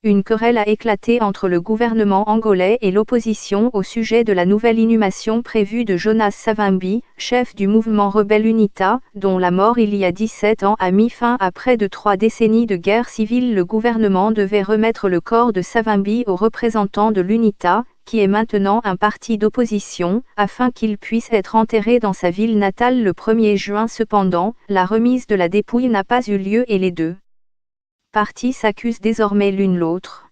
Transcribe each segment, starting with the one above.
Une querelle a éclaté entre le gouvernement angolais et l'opposition au sujet de la nouvelle inhumation prévue de Jonas Savimbi, chef du mouvement rebelle UNITA, dont la mort il y a 17 ans a mis fin à près de 3 décennies de guerre civile. Le gouvernement devait remettre le corps de Savimbi aux représentants de l'UNITA, qui est maintenant un parti d'opposition, afin qu'il puisse être enterré dans sa ville natale le 1er juin. Cependant, la remise de la dépouille n'a pas eu lieu et les deux parties s'accusent désormais l'une l'autre.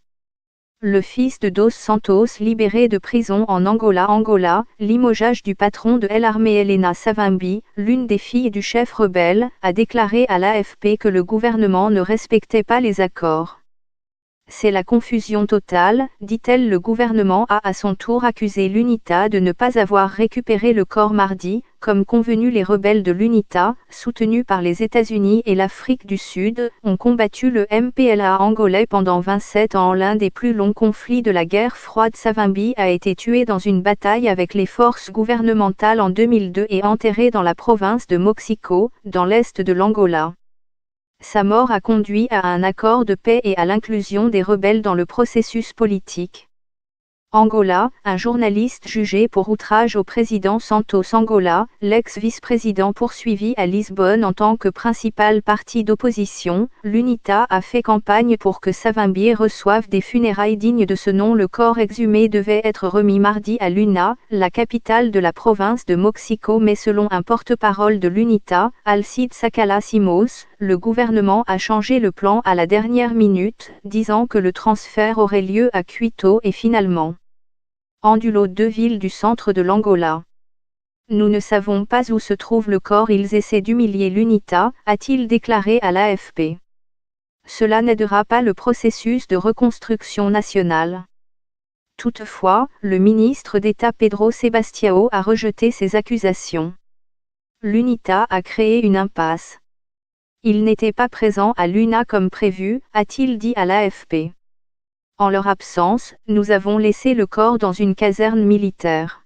Le fils de Dos Santos libéré de prison en Angola, limogeage du patron de l'armée Helena Savimbi, l'une des filles du chef rebelle, a déclaré à l'AFP que le gouvernement ne respectait pas les accords. C'est la confusion totale, dit-elle. Le gouvernement a à son tour accusé l'UNITA de ne pas avoir récupéré le corps mardi, comme convenu. Les rebelles de l'UNITA, soutenus par les États-Unis et l'Afrique du Sud, ont combattu le MPLA angolais pendant 27 ans. L'un des plus longs conflits de la guerre froide. Savimbi a été tué dans une bataille avec les forces gouvernementales en 2002 et enterré dans la province de Moxico, dans l'est de l'Angola. Sa mort a conduit à un accord de paix et à l'inclusion des rebelles dans le processus politique. Angola, un journaliste jugé pour outrage au président Santos. Angola, l'ex-vice-président poursuivi à Lisbonne en tant que principal parti d'opposition. L'UNITA a fait campagne pour que Savimbi reçoive des funérailles dignes de ce nom. Le corps exhumé devait être remis mardi à Luna, la capitale de la province de Moxico, mais selon un porte-parole de l'UNITA, Alcide Sakala Simos, le gouvernement a changé le plan à la dernière minute, disant que le transfert aurait lieu à Quito et finalement Andulo, 2 villes du centre de l'Angola. Nous ne savons pas où se trouve le corps. Ils essaient d'humilier l'UNITA, a-t-il déclaré à l'AFP. Cela n'aidera pas le processus de reconstruction nationale. Toutefois, le ministre d'État Pedro Sebastião a rejeté ces accusations. L'UNITA a créé une impasse. Il n'était pas présent à Luna comme prévu, a-t-il dit à l'AFP. En leur absence, nous avons laissé le corps dans une caserne militaire.